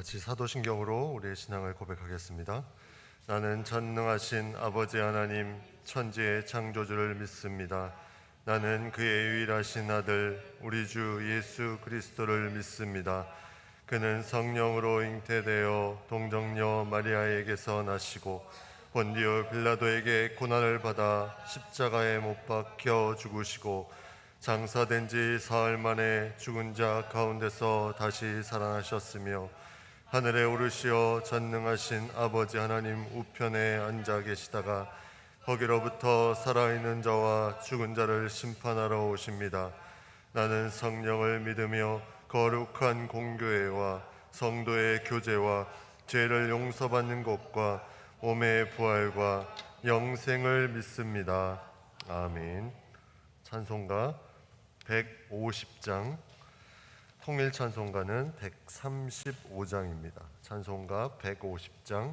같이 사도신경으로 우리의 신앙을 고백하겠습니다. 나는 전능하신 아버지 하나님 천지의 창조주를 믿습니다. 나는 그의 유일하신 아들 우리 주 예수 그리스도를 믿습니다. 그는 성령으로 잉태되어 동정녀 마리아에게서 나시고 본디오 빌라도에게 고난을 받아 십자가에 못 박혀 죽으시고 장사된 지 사흘 만에 죽은 자 가운데서 다시 살아나셨으며 하늘에 오르시어 전능하신 아버지 하나님 우편에 앉아 계시다가 거기로부터 살아있는 자와 죽은 자를 심판하러 오십니다. 나는 성령을 믿으며 거룩한 공교회와 성도의 교제와 죄를 용서받는 것과 몸의 부활과 영생을 믿습니다. 아멘. 찬송가 150장, 통일 찬송가는 135장입니다. 찬송가 150장.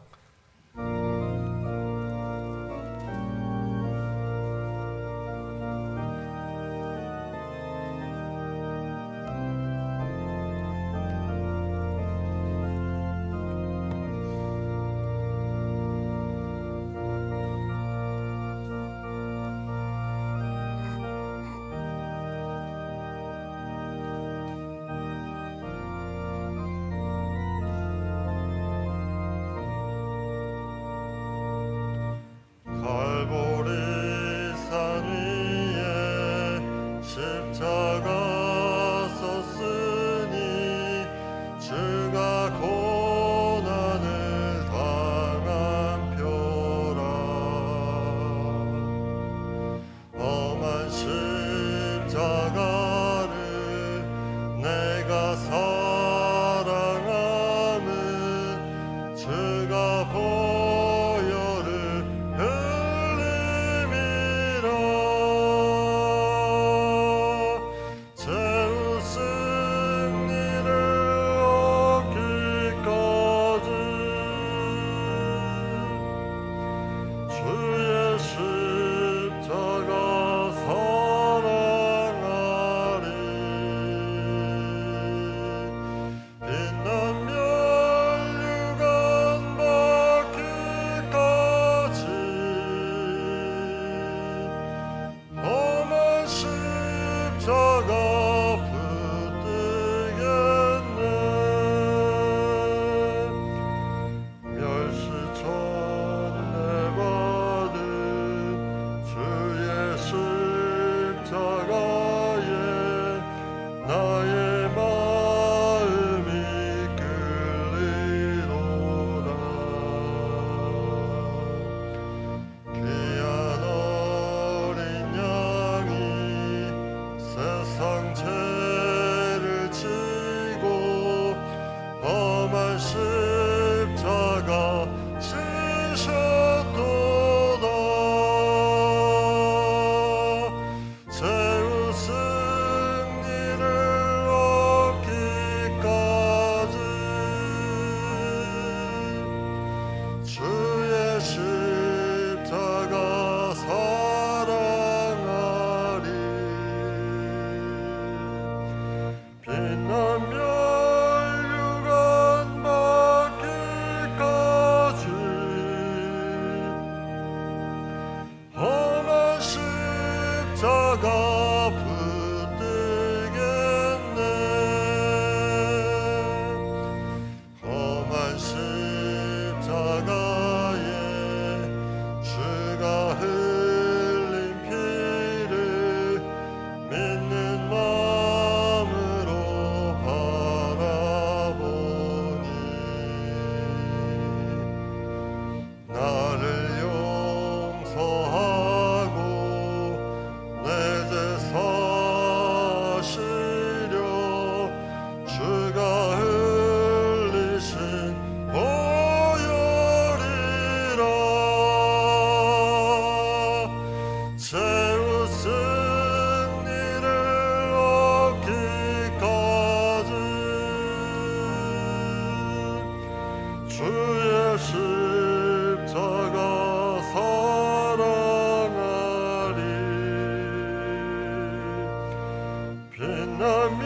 빛나며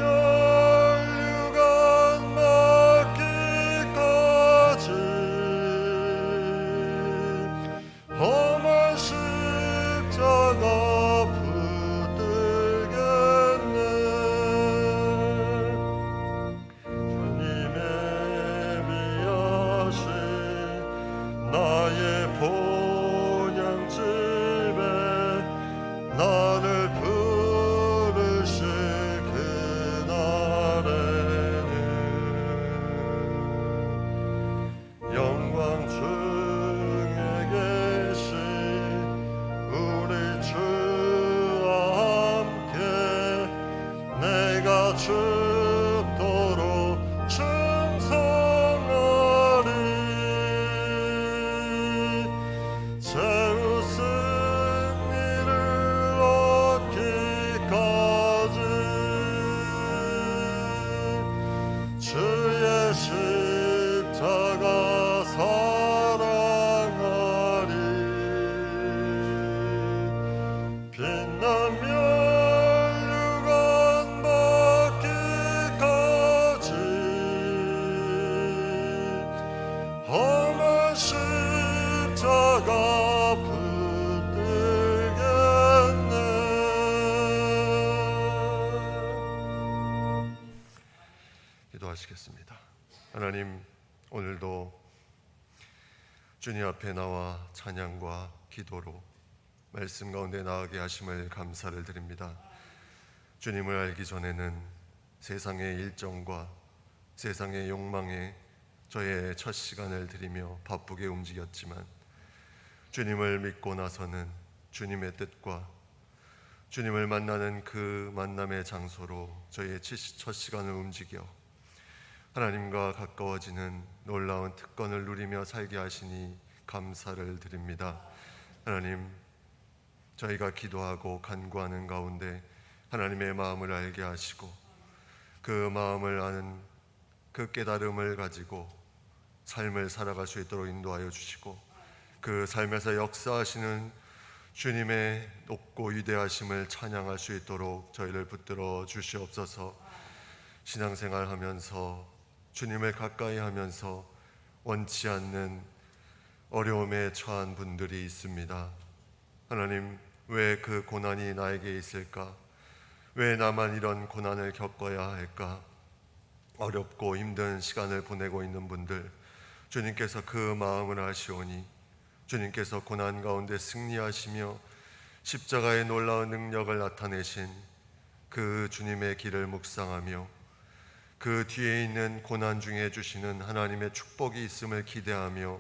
유감 맡기까 십자가 붙들겠네. 기도하시겠습니다. 하나님, 오늘도 주님 앞에 나와 찬양과 기도로 말씀 가운데 나아가게 하심을 감사를 드립니다. 주님을 알기 전에는 세상의 일정과 세상의 욕망에 저의 첫 시간을 들이며 바쁘게 움직였지만, 주님을 믿고 나서는 주님의 뜻과 주님을 만나는 그 만남의 장소로 저의 첫 시간을 움직여 하나님과 가까워지는 놀라운 특권을 누리며 살게 하시니 감사를 드립니다. 하나님, 저희가 기도하고 간구하는 가운데 하나님의 마음을 알게 하시고, 그 마음을 아는 그 깨달음을 가지고 삶을 살아갈 수 있도록 인도하여 주시고, 그 삶에서 역사하시는 주님의 높고 위대하심을 찬양할 수 있도록 저희를 붙들어 주시옵소서. 신앙생활하면서 주님을 가까이 하면서 원치 않는 어려움에 처한 분들이 있습니다. 하나님, 왜 그 고난이 나에게 있을까? 왜 나만 이런 고난을 겪어야 할까? 어렵고 힘든 시간을 보내고 있는 분들, 주님께서 그 마음을 아시오니 주님께서 고난 가운데 승리하시며 십자가의 놀라운 능력을 나타내신 그 주님의 길을 묵상하며 그 뒤에 있는 고난 중에 주시는 하나님의 축복이 있음을 기대하며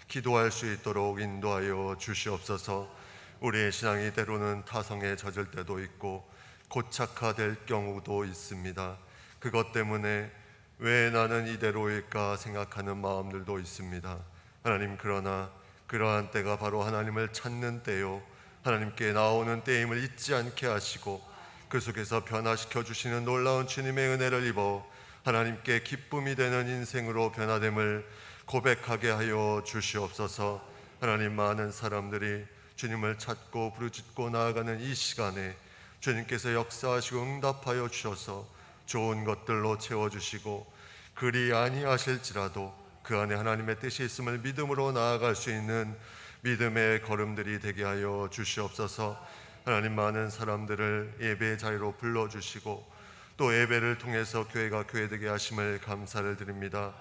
기도할 수 있도록 인도하여 주시옵소서. 우리의 신앙이 때로는 타성에 젖을 때도 있고 고착화될 경우도 있습니다. 그것 때문에 왜 나는 이대로일까 생각하는 마음들도 있습니다. 하나님, 그러나 그러한 때가 바로 하나님을 찾는 때요, 하나님께 나오는 때임을 잊지 않게 하시고, 그 속에서 변화시켜 주시는 놀라운 주님의 은혜를 입어 하나님께 기쁨이 되는 인생으로 변화됨을 고백하게 하여 주시옵소서. 하나님, 많은 사람들이 주님을 찾고 부르짖고 나아가는 이 시간에 주님께서 역사하시고 응답하여 주셔서 좋은 것들로 채워주시고, 그리 아니하실지라도 그 안에 하나님의 뜻이 있음을 믿음으로 나아갈 수 있는 믿음의 걸음들이 되게 하여 주시옵소서. 하나님, 많은 사람들을 예배의 자리로 불러주시고 또 예배를 통해서 교회가 교회되게 하심을 감사를 드립니다.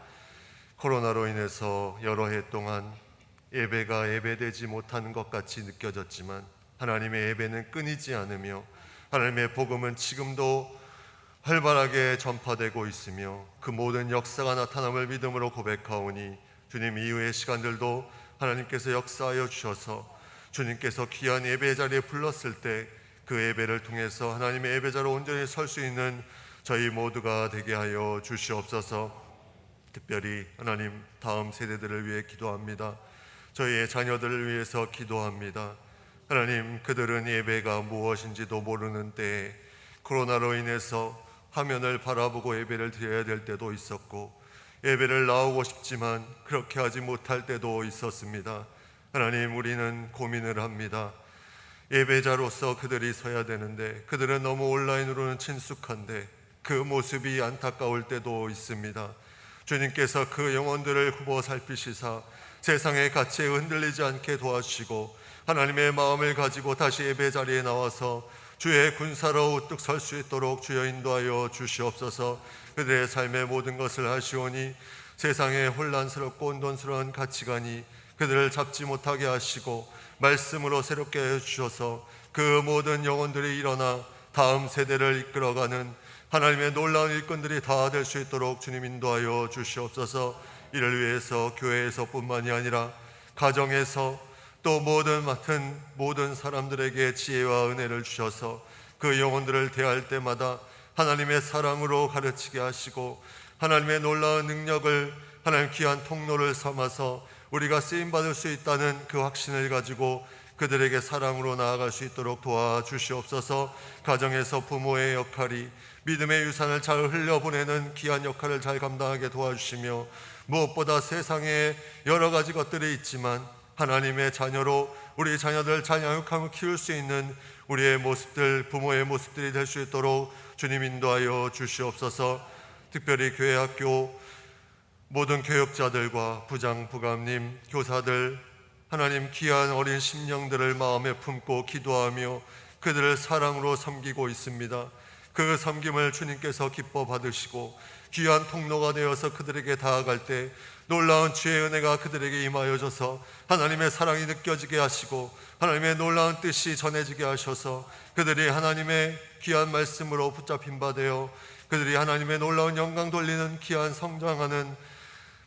코로나로 인해서 여러 해 동안 예배가 예배되지 못하는 것 같이 느껴졌지만, 하나님의 예배는 끊이지 않으며 하나님의 복음은 지금도 활발하게 전파되고 있으며 그 모든 역사가 나타남을 믿음으로 고백하오니, 주님, 이후의 시간들도 하나님께서 역사하여 주셔서 주님께서 귀한 예배 자리에 불렀을 때 그 예배를 통해서 하나님의 예배자로 온전히 설 수 있는 저희 모두가 되게 하여 주시옵소서. 특별히 하나님, 다음 세대들을 위해 기도합니다. 저희의 자녀들을 위해서 기도합니다. 하나님, 그들은 예배가 무엇인지도 모르는 때에 코로나로 인해서 화면을 바라보고 예배를 드려야 될 때도 있었고, 예배를 나오고 싶지만 그렇게 하지 못할 때도 있었습니다. 하나님, 우리는 고민을 합니다. 예배자로서 그들이 서야 되는데 그들은 너무 온라인으로는 친숙한데 그 모습이 안타까울 때도 있습니다. 주님께서 그 영혼들을 굽어 살피시사 세상의 가치에 흔들리지 않게 도와주시고, 하나님의 마음을 가지고 다시 예배 자리에 나와서 주의 군사로 우뚝 설 수 있도록 주여 인도하여 주시옵소서. 그들의 삶의 모든 것을 하시오니 세상의 혼란스럽고 혼돈스러운 가치관이 그들을 잡지 못하게 하시고 말씀으로 새롭게 해주셔서 그 모든 영혼들이 일어나 다음 세대를 이끌어가는 하나님의 놀라운 일꾼들이 다 될 수 있도록 주님 인도하여 주시옵소서. 이를 위해서 교회에서 뿐만이 아니라 가정에서 또 맡은 모든 사람들에게 지혜와 은혜를 주셔서 그 영혼들을 대할 때마다 하나님의 사랑으로 가르치게 하시고, 하나님의 놀라운 능력을 하나님 귀한 통로를 삼아서 우리가 쓰임받을 수 있다는 그 확신을 가지고 그들에게 사랑으로 나아갈 수 있도록 도와주시옵소서. 가정에서 부모의 역할이 믿음의 유산을 잘 흘려보내는 귀한 역할을 잘 감당하게 도와주시며, 무엇보다 세상에 여러 가지 것들이 있지만 하나님의 자녀로 우리 자녀들 잘 양육하며 키울 수 있는 우리의 모습들, 부모의 모습들이 될 수 있도록 주님 인도하여 주시옵소서. 특별히 교회 학교 모든 교역자들과 부장, 부감님, 교사들, 하나님 귀한 어린 심령들을 마음에 품고 기도하며 그들을 사랑으로 섬기고 있습니다. 그 섬김을 주님께서 기뻐 받으시고 귀한 통로가 되어서 그들에게 다가갈 때 놀라운 주의 은혜가 그들에게 임하여져서 하나님의 사랑이 느껴지게 하시고 하나님의 놀라운 뜻이 전해지게 하셔서 그들이 하나님의 귀한 말씀으로 붙잡힌 바 되어 그들이 하나님의 놀라운 영광 돌리는 귀한 성장하는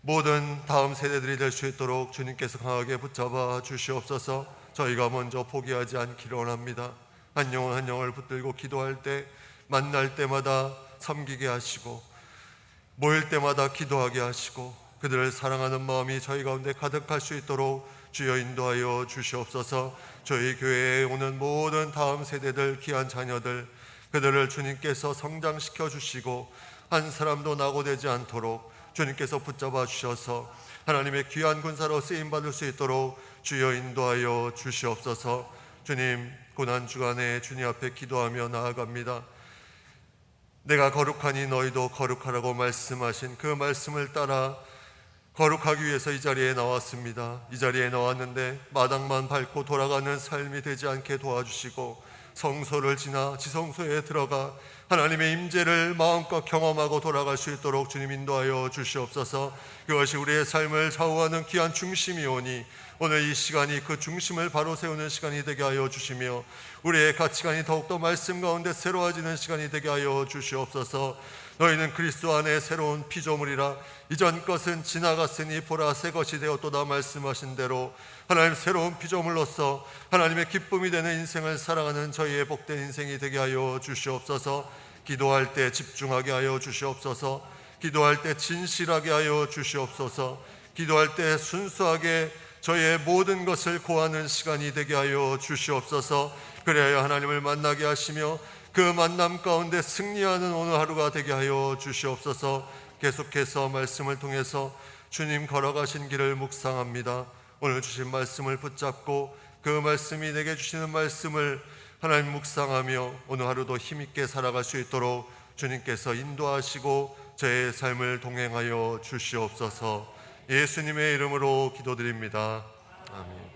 모든 다음 세대들이 될 수 있도록 주님께서 강하게 붙잡아 주시옵소서. 저희가 먼저 포기하지 않기를 원합니다. 한 영혼 한 영혼을 붙들고 기도할 때 만날 때마다 섬기게 하시고 모일 때마다 기도하게 하시고 그들을 사랑하는 마음이 저희 가운데 가득할 수 있도록 주여 인도하여 주시옵소서. 저희 교회에 오는 모든 다음 세대들 귀한 자녀들 그들을 주님께서 성장시켜 주시고 한 사람도 낙오되지 않도록 주님께서 붙잡아 주셔서 하나님의 귀한 군사로 쓰임받을 수 있도록 주여 인도하여 주시옵소서. 주님, 고난주간에 주님 앞에 기도하며 나아갑니다. 내가 거룩하니 너희도 거룩하라고 말씀하신 그 말씀을 따라 거룩하기 위해서 이 자리에 나왔습니다. 이 자리에 나왔는데 마당만 밟고 돌아가는 삶이 되지 않게 도와주시고 성소를 지나 지성소에 들어가 하나님의 임재를 마음껏 경험하고 돌아갈 수 있도록 주님 인도하여 주시옵소서. 그것이 우리의 삶을 좌우하는 귀한 중심이오니 오늘 이 시간이 그 중심을 바로 세우는 시간이 되게 하여 주시며 우리의 가치관이 더욱더 말씀 가운데 새로워지는 시간이 되게 하여 주시옵소서. 너희는 그리스도 안에 새로운 피조물이라 이전 것은 지나갔으니 보라 새 것이 되었도다 말씀하신 대로 하나님 새로운 피조물로서 하나님의 기쁨이 되는 인생을 살아가는 저희의 복된 인생이 되게 하여 주시옵소서. 기도할 때 집중하게 하여 주시옵소서. 기도할 때 진실하게 하여 주시옵소서. 기도할 때 순수하게 저희의 모든 것을 고하는 시간이 되게 하여 주시옵소서. 그래야 하나님을 만나게 하시며 그 만남 가운데 승리하는 오늘 하루가 되게 하여 주시옵소서. 계속해서 말씀을 통해서 주님 걸어가신 길을 묵상합니다. 오늘 주신 말씀을 붙잡고 그 말씀이 내게 주시는 말씀을 하나님 묵상하며 오늘 하루도 힘있게 살아갈 수 있도록 주님께서 인도하시고 저의 삶을 동행하여 주시옵소서. 예수님의 이름으로 기도드립니다. 아멘.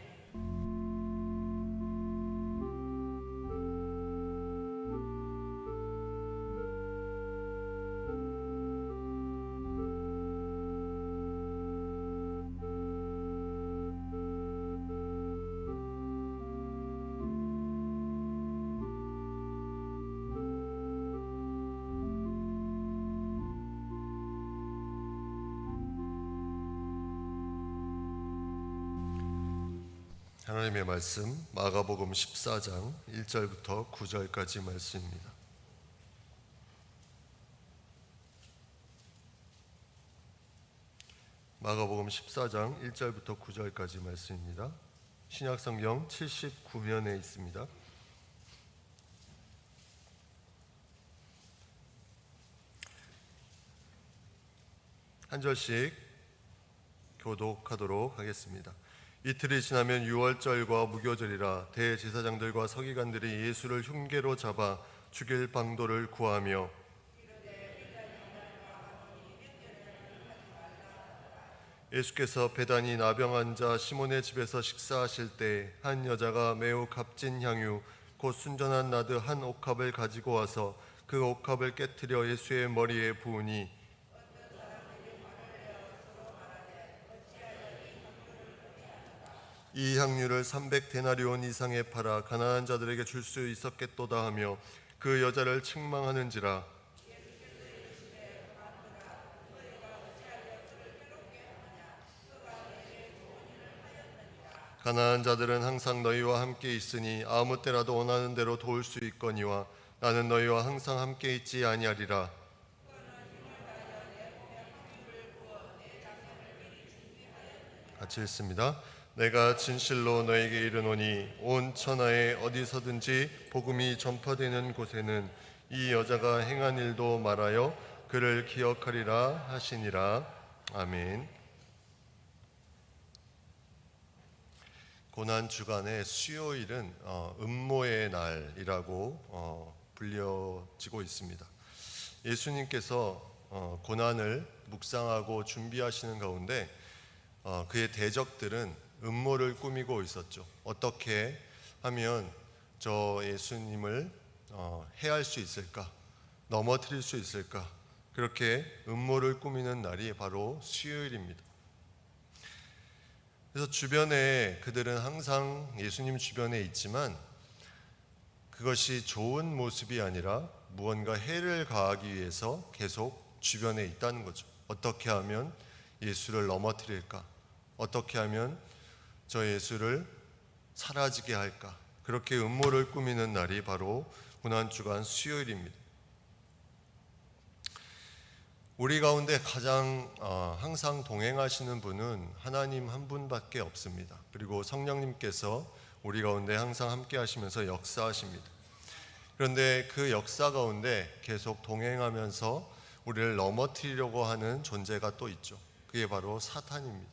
하나님의 말씀 마가복음 14장 1절부터 9절까지 말씀입니다. 마가복음 14장 1절부터 9절까지 말씀입니다. 신약성경 79면에 있습니다. 한 절씩 교독하도록 하겠습니다. 이틀이 지나면 유월절과 무교절이라 대제사장들과 서기관들이 예수를 흉계로 잡아 죽일 방도를 구하며 예수께서 베다니 나병 환자 시몬의 집에서 식사하실 때 한 여자가 매우 값진 향유 곧 순전한 나드 한 옥합을 가지고 와서 그 옥합을 깨트려 예수의 머리에 부으니 이 향유를 300데나리온 이상에 팔아 가난한 자들에게 줄 수 있었겠도다 하며 그 여자를 책망하는지라. 가난한 자들은 항상 너희와 함께 있으니 아무 때라도 원하는 대로 도울 수 있거니와 나는 너희와 항상 함께 있지 아니하리라. 같이 읽습니다. 내가 진실로 너에게 이르노니 온 천하에 어디서든지 복음이 전파되는 곳에는 이 여자가 행한 일도 말하여 그를 기억하리라 하시니라. 아멘. 고난주간의 수요일은 음모의 날이라고 불려지고 있습니다. 예수님께서 고난을 묵상하고 준비하시는 가운데 그의 대적들은 음모를 꾸미고 있었죠. 어떻게 하면 저 예수님을 해할 수 있을까? 넘어뜨릴 수 있을까? 그렇게 음모를 꾸미는 날이 바로 수요일입니다. 그래서 주변에 그들은 항상 예수님 주변에 있지만 그것이 좋은 모습이 아니라 무언가 해를 가하기 위해서 계속 주변에 있다는 거죠. 어떻게 하면 예수를 넘어뜨릴까? 어떻게 하면 저 예수를 사라지게 할까? 그렇게 음모를 꾸미는 날이 바로 고난주간 수요일입니다. 우리 가운데 가장 항상 동행하시는 분은 하나님 한 분밖에 없습니다. 그리고 성령님께서 우리 가운데 항상 함께 하시면서 역사하십니다. 그런데 그 역사 가운데 계속 동행하면서 우리를 넘어뜨리려고 하는 존재가 또 있죠. 그게 바로 사탄입니다.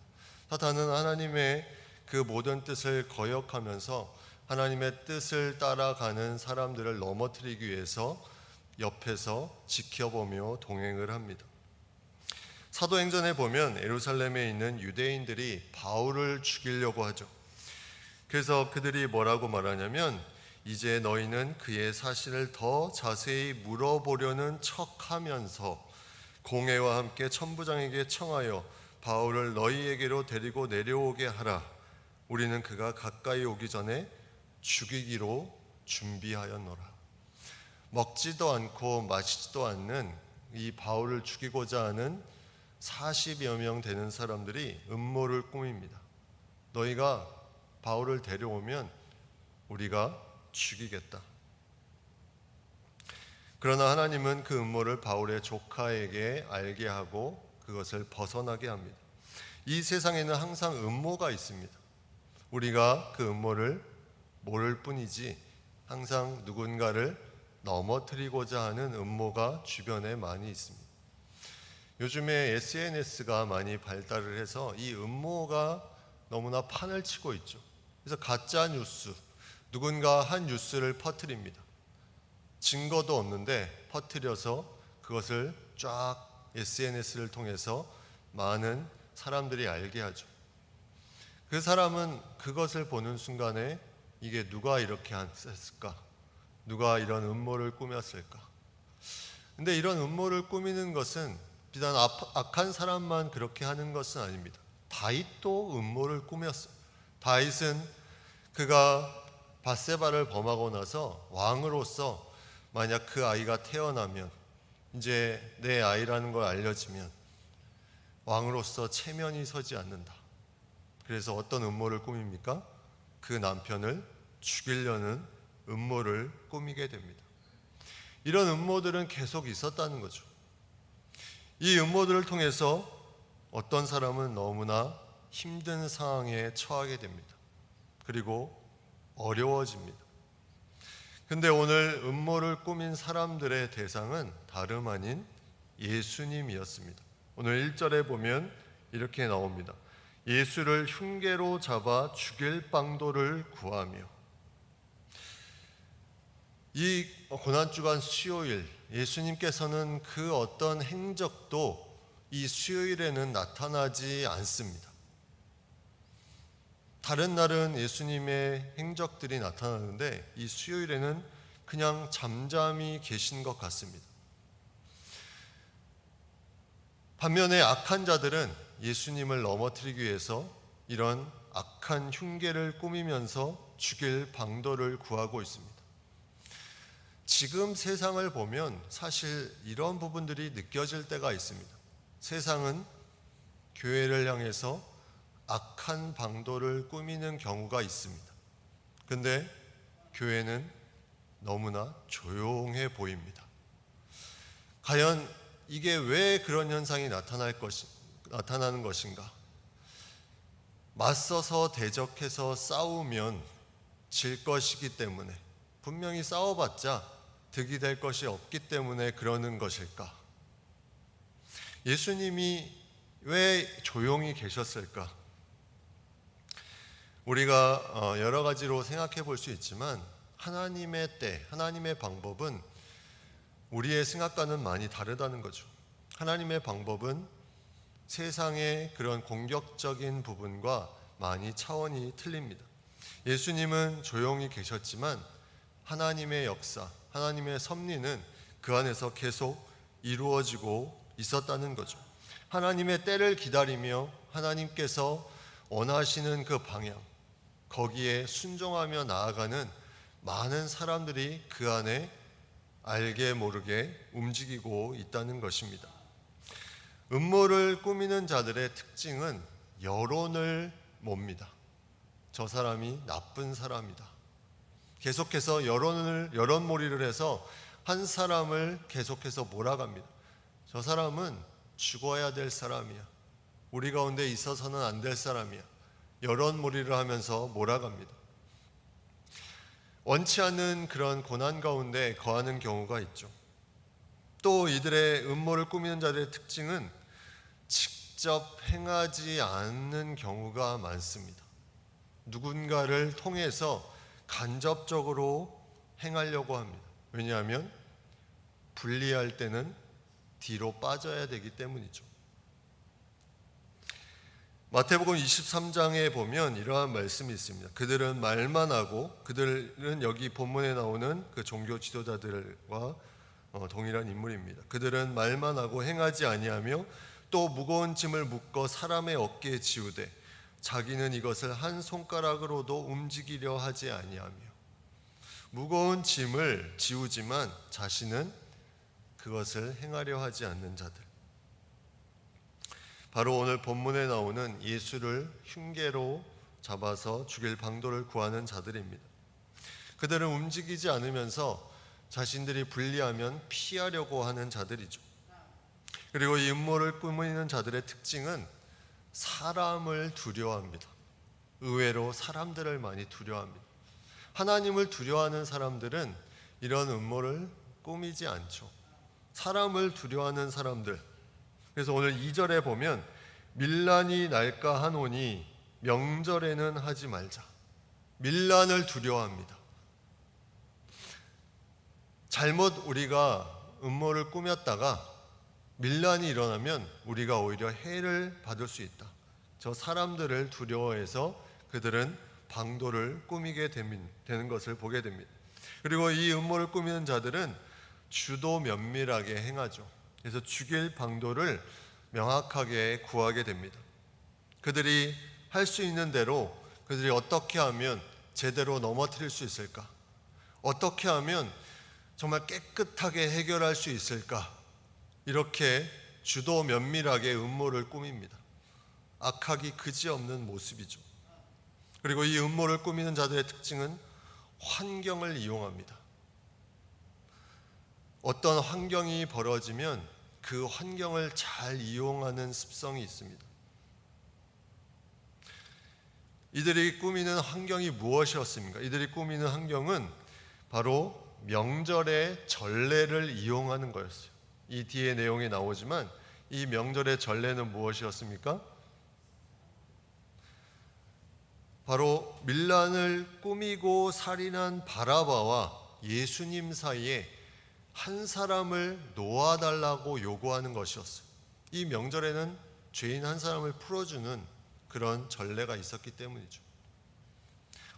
사탄은 하나님의 그 모든 뜻을 거역하면서 하나님의 뜻을 따라가는 사람들을 넘어뜨리기 위해서 옆에서 지켜보며 동행을 합니다. 사도행전에 보면 예루살렘에 있는 유대인들이 바울을 죽이려고 하죠. 그래서 그들이 뭐라고 말하냐면 이제 너희는 그의 사실을 더 자세히 물어보려는 척하면서 공회와 함께 천부장에게 청하여 바울을 너희에게로 데리고 내려오게 하라. 우리는 그가 가까이 오기 전에 죽이기로 준비하였노라. 먹지도 않고 마시지도 않는 이 바울을 죽이고자 하는 40여 명 되는 사람들이 음모를 꾸밉니다. 너희가 바울을 데려오면 우리가 죽이겠다. 그러나 하나님은 그 음모를 바울의 조카에게 알게 하고 그것을 벗어나게 합니다. 이 세상에는 항상 음모가 있습니다. 우리가 그 음모를 모를 뿐이지 항상 누군가를 넘어뜨리고자 하는 음모가 주변에 많이 있습니다. 요즘에 SNS가 많이 발달을 해서 이 음모가 너무나 판을 치고 있죠. 그래서 가짜 뉴스, 누군가 한 뉴스를 퍼뜨립니다. 증거도 없는데 퍼뜨려서 그것을 쫙 SNS를 통해서 많은 사람들이 알게 하죠. 그 사람은 그것을 보는 순간에 이게 누가 이렇게 했을까? 누가 이런 음모를 꾸몄을까? 근데 이런 음모를 꾸미는 것은 비단 악한 사람만 그렇게 하는 것은 아닙니다. 다윗도 음모를 꾸몄어요. 다윗은 그가 밧세바를 범하고 나서 왕으로서 만약 그 아이가 태어나면 이제 내 아이라는 걸 알려지면 왕으로서 체면이 서지 않는다. 그래서 어떤 음모를 꾸밉니까? 그 남편을 죽이려는 음모를 꾸미게 됩니다. 이런 음모들은 계속 있었다는 거죠. 이 음모들을 통해서 어떤 사람은 너무나 힘든 상황에 처하게 됩니다. 그리고 어려워집니다. 근데 오늘 음모를 꾸민 사람들의 대상은 다름 아닌 예수님이었습니다. 오늘 1절에 보면 이렇게 나옵니다. 예수를 흉계로 잡아 죽일 방도를 구하며. 이 고난주간 수요일 예수님께서는 그 어떤 행적도 이 수요일에는 나타나지 않습니다. 다른 날은 예수님의 행적들이 나타나는데 이 수요일에는 그냥 잠잠히 계신 것 같습니다. 반면에 악한 자들은 예수님을 넘어뜨리기 위해서 이런 악한 흉계를 꾸미면서 죽일 방도를 구하고 있습니다. 지금 세상을 보면 사실 이런 부분들이 느껴질 때가 있습니다. 세상은 교회를 향해서 악한 방도를 꾸미는 경우가 있습니다. 근데 교회는 너무나 조용해 보입니다. 과연 이게 왜 그런 현상이 나타나는 것인가? 맞서서 대적해서 싸우면 질 것이기 때문에, 분명히 싸워봤자 득이 될 것이 없기 때문에 그러는 것일까? 예수님이 왜 조용히 계셨을까? 우리가 여러 가지로 생각해 볼 수 있지만 하나님의 때, 하나님의 방법은 우리의 생각과는 많이 다르다는 거죠. 하나님의 방법은 세상의 그런 공격적인 부분과 많이 차원이 틀립니다. 예수님은 조용히 계셨지만 하나님의 역사, 하나님의 섭리는 그 안에서 계속 이루어지고 있었다는 거죠. 하나님의 때를 기다리며 하나님께서 원하시는 그 방향, 거기에 순종하며 나아가는 많은 사람들이 그 안에 알게 모르게 움직이고 있다는 것입니다. 음모를 꾸미는 자들의 특징은 여론을 몹니다. 저 사람이 나쁜 사람이다. 계속해서 여론몰이를 해서 한 사람을 계속해서 몰아갑니다. 저 사람은 죽어야 될 사람이야. 우리 가운데 있어서는 안 될 사람이야. 여론몰이를 하면서 몰아갑니다. 원치 않는 그런 고난 가운데 거하는 경우가 있죠. 또 이들의 음모를 꾸미는 자들의 특징은 직접 행하지 않는 경우가 많습니다. 누군가를 통해서 간접적으로 행하려고 합니다. 왜냐하면 불리할 때는 뒤로 빠져야 되기 때문이죠. 마태복음 23장에 보면 이러한 말씀이 있습니다. 그들은 말만 하고, 그들은 여기 본문에 나오는 그 종교 지도자들과 동일한 인물입니다. 그들은 말만 하고 행하지 아니하며 또 무거운 짐을 묶어 사람의 어깨에 지우되 자기는 이것을 한 손가락으로도 움직이려 하지 아니하며. 무거운 짐을 지우지만 자신은 그것을 행하려 하지 않는 자들, 바로 오늘 본문에 나오는 예수를 흉계로 잡아서 죽일 방도를 구하는 자들입니다. 그들은 움직이지 않으면서 자신들이 불리하면 피하려고 하는 자들이죠. 그리고 이 음모를 꾸미는 자들의 특징은 사람을 두려워합니다. 의외로 사람들을 많이 두려워합니다. 하나님을 두려워하는 사람들은 이런 음모를 꾸미지 않죠. 사람을 두려워하는 사람들, 그래서 오늘 2절에 보면 밀란이 날까 하노니 명절에는 하지 말자. 밀란을 두려워합니다. 잘못 우리가 음모를 꾸몄다가 밀란이 일어나면 우리가 오히려 해를 받을 수 있다. 저 사람들을 두려워해서 그들은 방도를 꾸미게 되는 것을 보게 됩니다. 그리고 이 음모를 꾸미는 자들은 주도 면밀하게 행하죠. 그래서 죽일 방도를 명확하게 구하게 됩니다. 그들이 할 수 있는 대로 그들이 어떻게 하면 제대로 넘어뜨릴 수 있을까? 어떻게 하면 정말 깨끗하게 해결할 수 있을까? 이렇게 주도 면밀하게 음모를 꾸밉니다. 악하기 그지없는 모습이죠. 그리고 이 음모를 꾸미는 자들의 특징은 환경을 이용합니다. 어떤 환경이 벌어지면 그 환경을 잘 이용하는 습성이 있습니다. 이들이 꾸미는 환경이 무엇이었습니까? 이들이 꾸미는 환경은 바로 명절의 전례를 이용하는 거였어요. 이 뒤에 내용이 나오지만 이 명절의 전례는 무엇이었습니까? 바로 밀란을 꾸미고 살인한 바라바와 예수님 사이에 한 사람을 놓아달라고 요구하는 것이었어요. 이 명절에는 죄인 한 사람을 풀어주는 그런 전례가 있었기 때문이죠.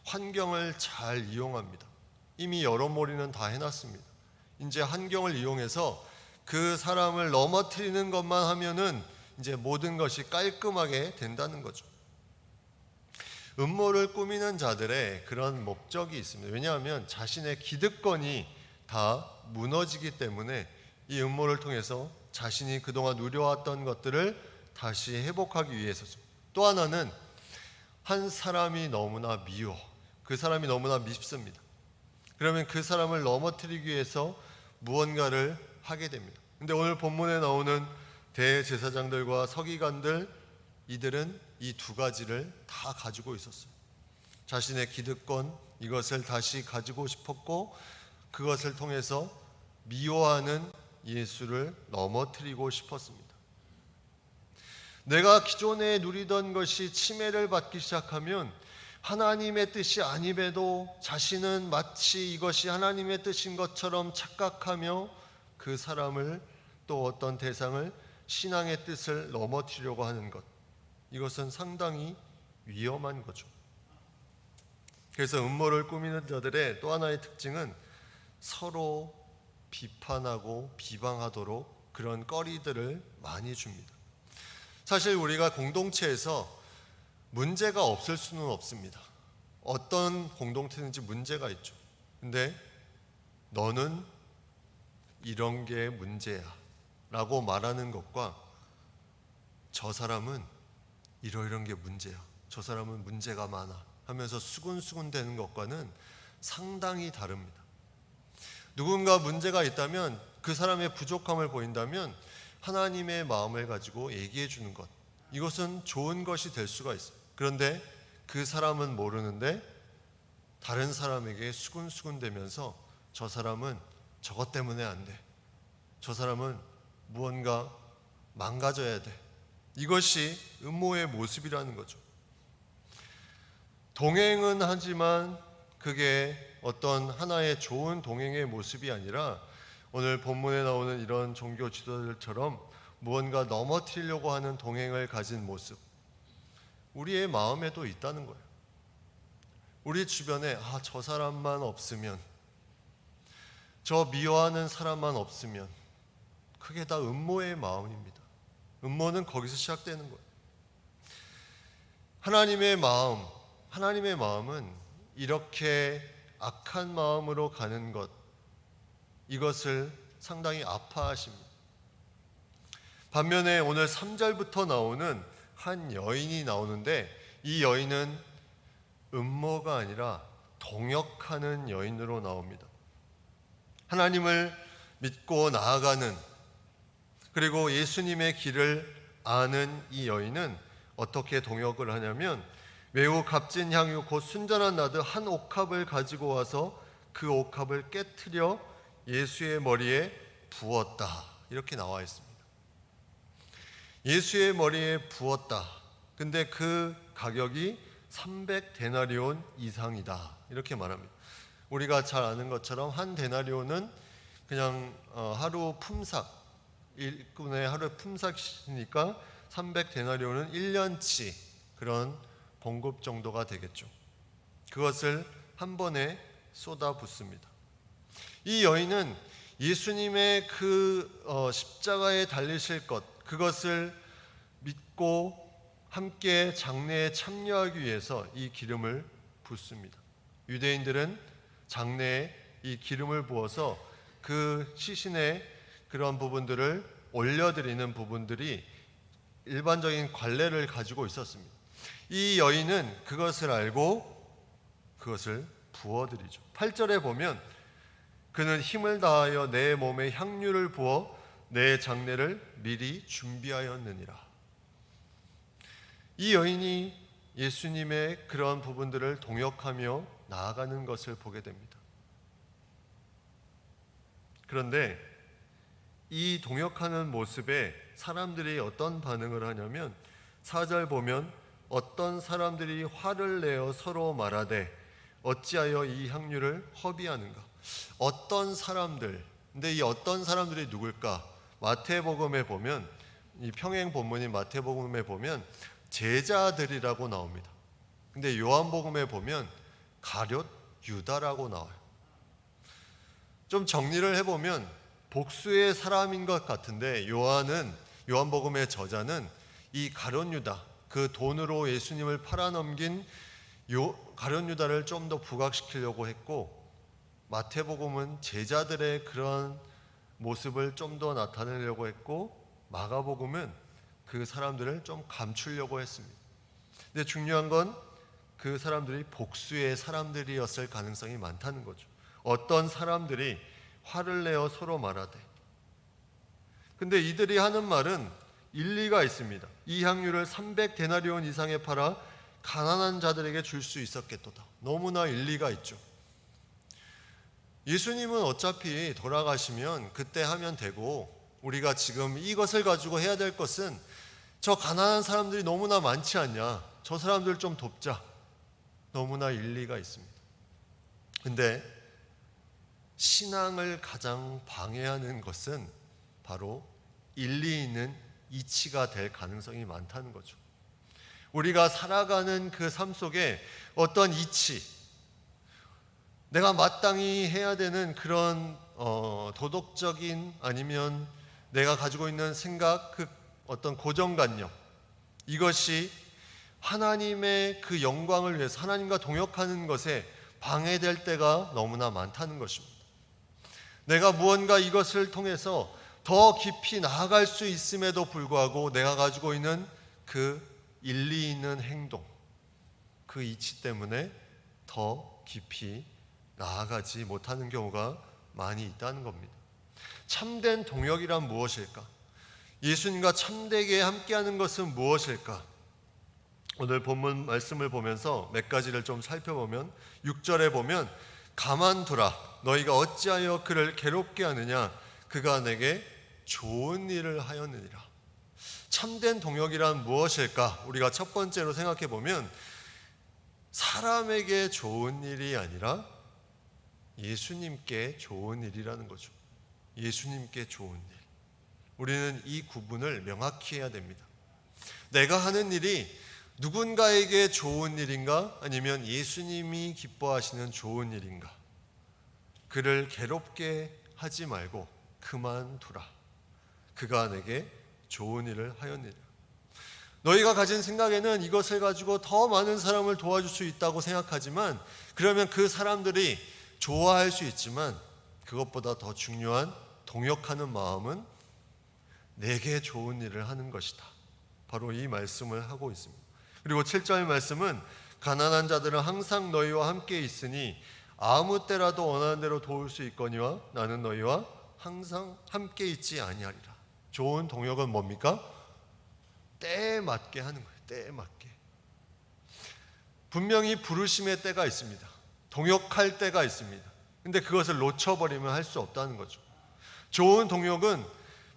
환경을 잘 이용합니다. 이미 여론몰이는 다 해놨습니다. 이제 환경을 이용해서 그 사람을 넘어뜨리는 것만 하면은 이제 모든 것이 깔끔하게 된다는 거죠. 음모를 꾸미는 자들의 그런 목적이 있습니다. 왜냐하면 자신의 기득권이 다 무너지기 때문에 이 음모를 통해서 자신이 그동안 누려왔던 것들을 다시 회복하기 위해서죠. 또 하나는 한 사람이 너무나 미워, 그 사람이 너무나 밉습니다. 그러면 그 사람을 넘어뜨리기 위해서 무언가를 하게 됩니다. 근데 오늘 본문에 나오는 대제사장들과 서기관들, 이들은 이 두 가지를 다 가지고 있었어요. 자신의 기득권, 이것을 다시 가지고 싶었고, 그것을 통해서 미워하는 예수를 넘어뜨리고 싶었습니다. 내가 기존에 누리던 것이 침해를 받기 시작하면 하나님의 뜻이 아님에도 자신은 마치 이것이 하나님의 뜻인 것처럼 착각하며 그 사람을, 또 어떤 대상을 신앙의 뜻을 넘어뜨리려고 하는 것, 이것은 상당히 위험한 거죠. 그래서 음모를 꾸미는 자들의 또 하나의 특징은 서로 비판하고 비방하도록 그런 거리들을 많이 줍니다. 사실 우리가 공동체에서 문제가 없을 수는 없습니다. 어떤 공동체든지 문제가 있죠. 근데 너는 이런 게 문제야 라고 말하는 것과 저 사람은 이런 게 문제야, 저 사람은 문제가 많아 하면서 수군수군 되는 것과는 상당히 다릅니다. 누군가 문제가 있다면, 그 사람의 부족함을 보인다면 하나님의 마음을 가지고 얘기해 주는 것, 이것은 좋은 것이 될 수가 있어요. 그런데 그 사람은 모르는데 다른 사람에게 수군수군 되면서 저 사람은 저것 때문에 안 돼, 저 사람은 무언가 망가져야 돼, 이것이 음모의 모습이라는 거죠. 동행은 하지만 그게 어떤 하나의 좋은 동행의 모습이 아니라 오늘 본문에 나오는 이런 종교 지도자들처럼 무언가 넘어뜨리려고 하는 동행을 가진 모습, 우리의 마음에도 있다는 거예요. 우리 주변에 저 사람만 없으면, 저 미워하는 사람만 없으면, 그게 다 음모의 마음입니다. 음모는 거기서 시작되는 거예요. 하나님의 마음은 이렇게 악한 마음으로 가는 것, 이것을 상당히 아파하십니다. 반면에 오늘 3절부터 나오는 한 여인이 나오는데, 이 여인은 음모가 아니라 동역하는 여인으로 나옵니다. 하나님을 믿고 나아가는, 그리고 예수님의 길을 아는 이 여인은 어떻게 동역을 하냐면, 매우 값진 향유 곧 순전한 나드 한 옥합을 가지고 와서 그 옥합을 깨트려 예수의 머리에 부었다, 이렇게 나와 있습니다. 예수의 머리에 부었다. 근데 그 가격이 300데나리온 이상이다, 이렇게 말합니다. 우리가 잘 아는 것처럼 한 데나리온은 그냥 하루 품삯, 일꾼의 하루 품삯이니까 300데나리온은 1년치 그런 봉급 정도가 되겠죠. 그것을 한 번에 쏟아붓습니다. 이 여인은 예수님의 그 십자가에 달리실 것, 그것을 믿고 함께 장례에 참여하기 위해서 이 기름을 붓습니다. 유대인들은 장례에 이 기름을 부어서 그 시신의 그런 부분들을 올려드리는 부분들이 일반적인 관례를 가지고 있었습니다. 이 여인은 그것을 알고 그것을 부어드리죠. 8절에 보면 그는 힘을 다하여 내 몸에 향유를 부어 내 장례를 미리 준비하였느니라. 이 여인이 예수님의 그런 부분들을 동역하며 나아가는 것을 보게 됩니다. 그런데 이 동역하는 모습에 사람들이 어떤 반응을 하냐면, 4절 보면 어떤 사람들이 화를 내어 서로 말하되 어찌하여 이 향유를 허비하는가. 어떤 사람들, 근데 이 어떤 사람들이 누굴까? 마태복음에 보면, 이 평행 본문인 마태복음에 보면 제자들이라고 나옵니다. 근데 요한복음에 보면 가룟 유다라고 나와요. 좀 정리를 해보면 복수의 사람인 것 같은데, 요한복음의 저자는 이 가룟 유다, 그 돈으로 예수님을 팔아넘긴 가룟 유다를 좀 더 부각시키려고 했고, 마태복음은 제자들의 그런 모습을 좀 더 나타내려고 했고, 마가복음은 그 사람들을 좀 감추려고 했습니다. 근데 중요한 건 그 사람들이 복수의 사람들이었을 가능성이 많다는 거죠. 어떤 사람들이 화를 내어 서로 말하되. 근데 이들이 하는 말은 일리가 있습니다. 이 향유를 300데나리온 이상에 팔아 가난한 자들에게 줄 수 있었겠도다. 너무나 일리가 있죠. 예수님은 어차피 돌아가시면 그때 하면 되고, 우리가 지금 이것을 가지고 해야 될 것은 저 가난한 사람들이 너무나 많지 않냐, 저 사람들 좀 돕자. 너무나 일리가 있습니다. 근데 신앙을 가장 방해하는 것은 바로 일리 있는 이치가 될 가능성이 많다는 거죠. 우리가 살아가는 그 삶 속에 어떤 이치, 내가 마땅히 해야 되는 그런 도덕적인 아니면 내가 가지고 있는 생각, 그 어떤 고정관념, 이것이 하나님의 그 영광을 위해서 하나님과 동역하는 것에 방해될 때가 너무나 많다는 것입니다. 내가 무언가 이것을 통해서 더 깊이 나아갈 수 있음에도 불구하고 내가 가지고 있는 그 일리 있는 행동, 그 이치 때문에 더 깊이 나아가지 못하는 경우가 많이 있다는 겁니다. 참된 동역이란 무엇일까? 예수님과 참되게 함께하는 것은 무엇일까? 오늘 본문 말씀을 보면서 몇 가지를 좀 살펴보면 6절에 보면 가만두라 너희가 어찌하여 그를 괴롭게 하느냐 그가 내게 좋은 일을 하였느니라. 참된 동역이란 무엇일까? 우리가 첫 번째로 생각해 보면 사람에게 좋은 일이 아니라 예수님께 좋은 일이라는 거죠. 예수님께 좋은 일. 우리는 이 구분을 명확히 해야 됩니다. 내가 하는 일이 누군가에게 좋은 일인가? 아니면 예수님이 기뻐하시는 좋은 일인가? 그를 괴롭게 하지 말고 그만두라. 그가 내게 좋은 일을 하였느니라. 너희가 가진 생각에는 이것을 가지고 더 많은 사람을 도와줄 수 있다고 생각하지만 그러면 그 사람들이 좋아할 수 있지만 그것보다 더 중요한 동역하는 마음은 내게 좋은 일을 하는 것이다. 바로 이 말씀을 하고 있습니다. 그리고 7절 말씀은 가난한 자들은 항상 너희와 함께 있으니 아무 때라도 원하는 대로 도울 수 있거니와 나는 너희와 항상 함께 있지 아니하리라. 좋은 동역은 뭡니까? 때에 맞게 하는 거예요. 때에 맞게. 분명히 부르심의 때가 있습니다. 동역할 때가 있습니다. 근데 그것을 놓쳐버리면 할 수 없다는 거죠. 좋은 동역은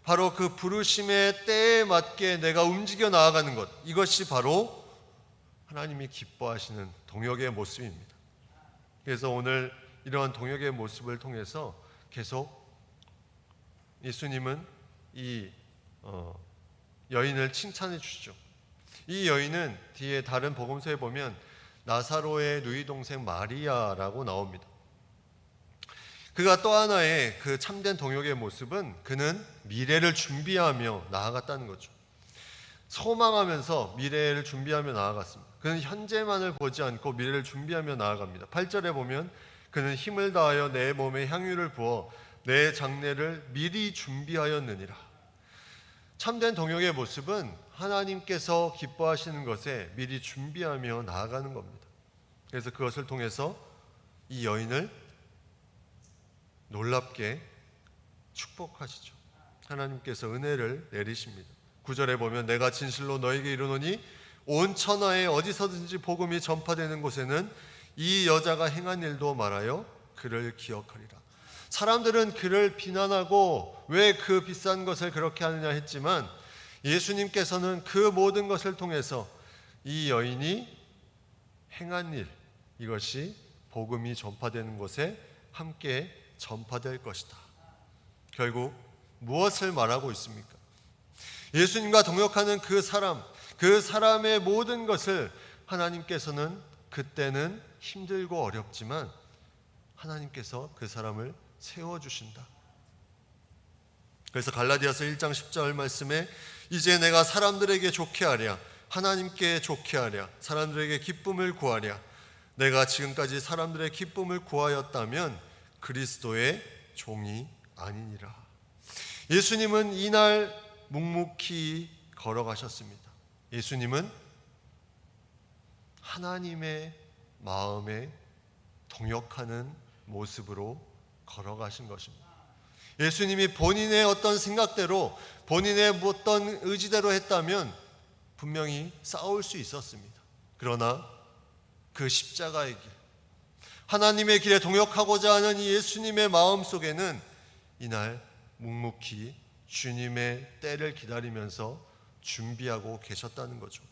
바로 그 부르심의 때에 맞게 내가 움직여 나아가는 것, 이것이 바로 하나님이 기뻐하시는 동역의 모습입니다. 그래서 오늘 이러한 동역의 모습을 통해서 계속 예수님은 이 여인을 칭찬해 주시죠. 이 여인은 뒤에 다른 복음서에 보면 나사로의 누이 동생 마리아라고 나옵니다. 그가 또 하나의 그 참된 동역의 모습은 그는 미래를 준비하며 나아갔다는 거죠. 소망하면서 미래를 준비하며 나아갔습니다. 그는 현재만을 보지 않고 미래를 준비하며 나아갑니다. 8절에 보면 그는 힘을 다하여 내 몸에 향유를 부어 내 장례를 미리 준비하였느니라. 참된 동역의 모습은 하나님께서 기뻐하시는 것에 미리 준비하며 나아가는 겁니다. 그래서 그것을 통해서 이 여인을 놀랍게 축복하시죠. 하나님께서 은혜를 내리십니다. 9절에 보면 내가 진실로 너에게 이르노니 온 천하에 어디서든지 복음이 전파되는 곳에는 이 여자가 행한 일도 말하여 그를 기억하리라. 사람들은 그를 비난하고 왜 그 비싼 것을 그렇게 하느냐 했지만 예수님께서는 그 모든 것을 통해서 이 여인이 행한 일, 이것이 복음이 전파되는 곳에 함께 전파될 것이다. 결국 무엇을 말하고 있습니까? 예수님과 동역하는 그 사람의 모든 것을 하나님께서는 그때는 힘들고 어렵지만 하나님께서 그 사람을 세워주신다. 그래서 갈라디아서 1장 10절 말씀에 이제 내가 사람들에게 좋게 하랴 하나님께 좋게 하랴 사람들에게 기쁨을 구하랴 내가 지금까지 사람들의 기쁨을 구하였다면 그리스도의 종이 아니니라. 예수님은 이날 묵묵히 걸어가셨습니다. 예수님은 하나님의 마음에 동역하는 모습으로 걸어가신 것입니다. 예수님이 본인의 어떤 생각대로 본인의 어떤 의지대로 했다면 분명히 싸울 수 있었습니다. 그러나 그 십자가의 길, 하나님의 길에 동역하고자 하는 이 예수님의 마음 속에는 이날 묵묵히 주님의 때를 기다리면서 준비하고 계셨다는 거죠.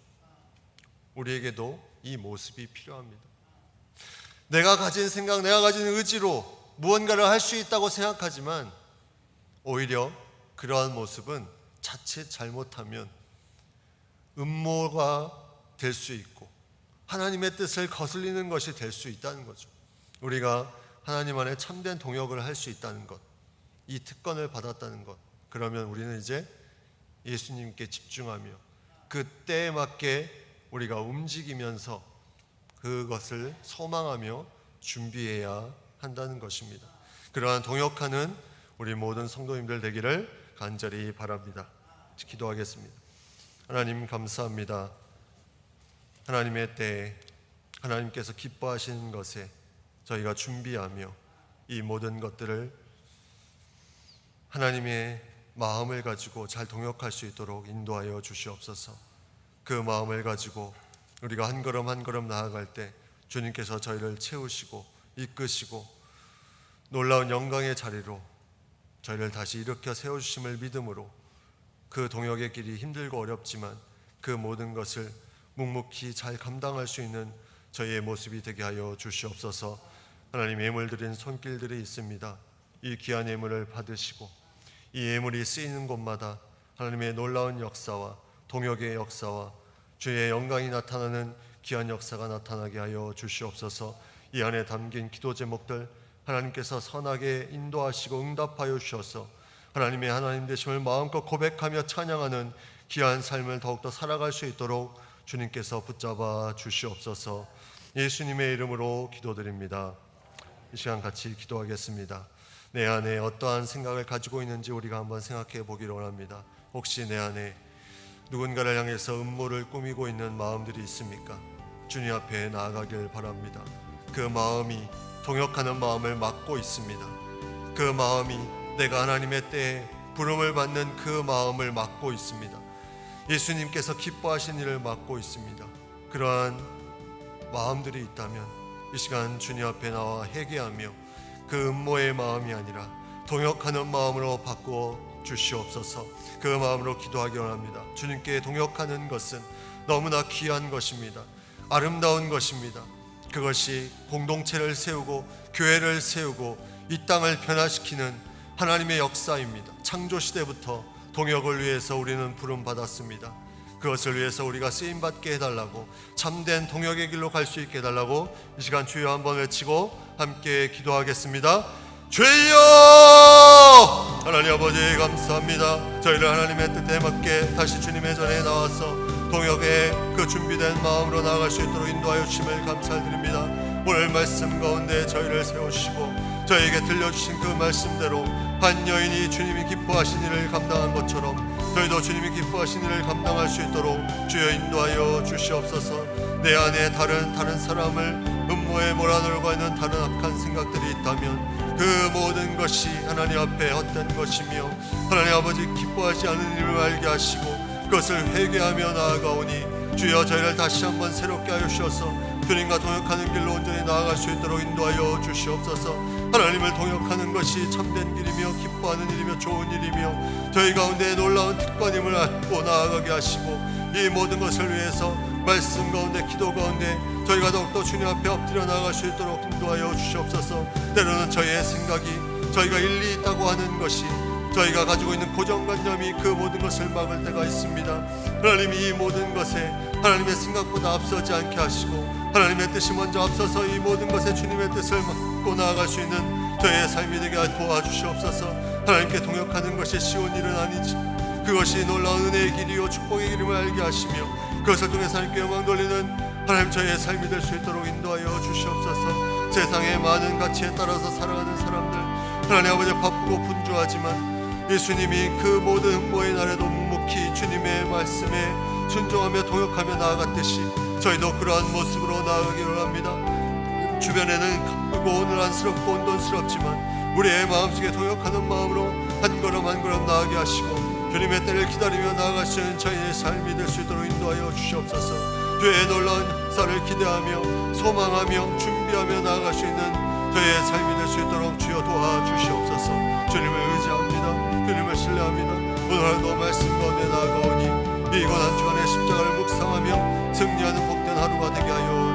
우리에게도 이 모습이 필요합니다. 내가 가진 생각, 내가 가진 의지로 무언가를 할 수 있다고 생각하지만 오히려 그러한 모습은 자칫 잘못하면 음모가 될 수 있고 하나님의 뜻을 거슬리는 것이 될 수 있다는 거죠. 우리가 하나님 안에 참된 동역을 할 수 있다는 것, 이 특권을 받았다는 것, 그러면 우리는 이제 예수님께 집중하며 그 때에 맞게 우리가 움직이면서 그것을 소망하며 준비해야 한다는 것입니다. 그러한 동역하는 우리 모든 성도님들 되기를 간절히 바랍니다. 기도하겠습니다. 하나님 감사합니다. 하나님의 때에 하나님께서 기뻐하시는 것에 저희가 준비하며 이 모든 것들을 하나님의 마음을 가지고 잘 동역할 수 있도록 인도하여 주시옵소서. 그 마음을 가지고 우리가 한 걸음 한 걸음 나아갈 때 주님께서 저희를 채우시고 이끄시고 놀라운 영광의 자리로 저희를 다시 일으켜 세워주심을 믿음으로 그 동역의 길이 힘들고 어렵지만 그 모든 것을 묵묵히 잘 감당할 수 있는 저희의 모습이 되게 하여 주시옵소서. 하나님, 예물 드린 손길들이 있습니다. 이 귀한 예물을 받으시고 이 예물이 쓰이는 곳마다 하나님의 놀라운 역사와 동역의 역사와 주의 영광이 나타나는 귀한 역사가 나타나게 하여 주시옵소서. 이 안에 담긴 기도 제목들 하나님께서 선하게 인도하시고 응답하여 주셔서 하나님의 하나님 되심을 마음껏 고백하며 찬양하는 귀한 삶을 더욱더 살아갈 수 있도록 주님께서 붙잡아 주시옵소서. 예수님의 이름으로 기도드립니다. 이 시간 같이 기도하겠습니다. 내 안에 어떠한 생각을 가지고 있는지 우리가 한번 생각해 보기를 원합니다. 혹시 내 안에 누군가를 향해서 음모를 꾸미고 있는 마음들이 있습니까? 주님 앞에 나아가길 바랍니다. 그 마음이 동역하는 마음을 막고 있습니다. 그 마음이 내가 하나님의 때에 부름을 받는 그 마음을 막고 있습니다. 예수님께서 기뻐하신 일을 막고 있습니다. 그러한 마음들이 있다면 이 시간 주님 앞에 나와 회개하며 그 음모의 마음이 아니라 동역하는 마음으로 바꾸어 주시옵소서. 그 마음으로 기도하기 원합니다. 주님께 동역하는 것은 너무나 귀한 것입니다. 아름다운 것입니다. 그것이 공동체를 세우고 교회를 세우고 이 땅을 변화시키는 하나님의 역사입니다. 창조시대부터 동역을 위해서 우리는 부름받았습니다. 그것을 위해서 우리가 쓰임받게 해달라고, 참된 동역의 길로 갈 수 있게 해달라고 이 시간 주여 한번 외치고 함께 기도하겠습니다. 주여! 하나님 아버지 감사합니다. 저희를 하나님의 뜻에 맞게 다시 주님의 전에 나와서 동역의 그 준비된 마음으로 나아갈 수 있도록 인도하여 주심을 감사드립니다. 오늘 말씀 가운데 저희를 세우시고 저희에게 들려주신 그 말씀대로 한 여인이 주님이 기뻐하신 일을 감당한 것처럼 저희도 주님이 기뻐하신 일을 감당할 수 있도록 주여 인도하여 주시옵소서. 내 안에 다른 사람을 음모에 몰아넣으려고 하는 다른 악한 생각들이 있다면 그 모든 것이 하나님 앞에 헛된 것이며 하나님 아버지 기뻐하지 않은 일을 알게 하시고 그것을 회개하며 나아가오니 주여 저희를 다시 한번 새롭게 하여 주셔서 주님과 동역하는 길로 온전히 나아갈 수 있도록 인도하여 주시옵소서. 하나님을 동역하는 것이 참된 길이며 기뻐하는 일이며 좋은 일이며 저희 가운데 놀라운 특권임을 알고 나아가게 하시고 이 모든 것을 위해서 말씀 가운데 기도 가운데 저희가 더욱더 주님 앞에 엎드려 나아갈 수 있도록 인도하여 주시옵소서. 때로는 저희의 생각이 저희가 일리 있다고 하는 것이 저희가 가지고 있는 고정관념이 그 모든 것을 막을 때가 있습니다. 하나님이 이 모든 것에 하나님의 생각보다 앞서지 않게 하시고 하나님의 뜻이 먼저 앞서서 이 모든 것에 주님의 뜻을 막고 나아갈 수 있는 저희의 삶이 되게 도와주시옵소서. 하나님께 동역하는 것이 쉬운 일은 아니지 그것이 놀라운 은혜의 길이요 축복의 길임을 알게 하시며 그것을 통해서 하나님께 영광 돌리는 하나님 저희의 삶이 될 수 있도록 인도하여 주시옵소서. 세상의 많은 가치에 따라서 살아가는 사람들 하나님 아버지 바쁘고 분주하지만 예수님이 그 모든 음모의 날에도 묵묵히 주님의 말씀에 순종하며 동역하며 나아갔듯이 저희도 그러한 모습으로 나아가기를 합니다. 주변에는 바쁘고 온란스럽고 온돈스럽지만 우리의 마음속에 동역하는 마음으로 한 걸음 한 걸음 나아가게 하시고 주님의 때를 기다리며 나아갈 수 있는 저희의 삶이 될 수 있도록 인도하여 주시옵소서. 주의 놀라운 역사를 기대하며 소망하며 준비하며 나아갈 수 있는 저희의 삶이 될 수 있도록 주여 도와주시옵소서. 주님을 의지합니다. 주님을 신뢰합니다. 오늘 하루도 말씀 가운데 나아가오니 이 고난 주간의 십자가를 묵상하며 승리하는 복된 하루가 되게 하여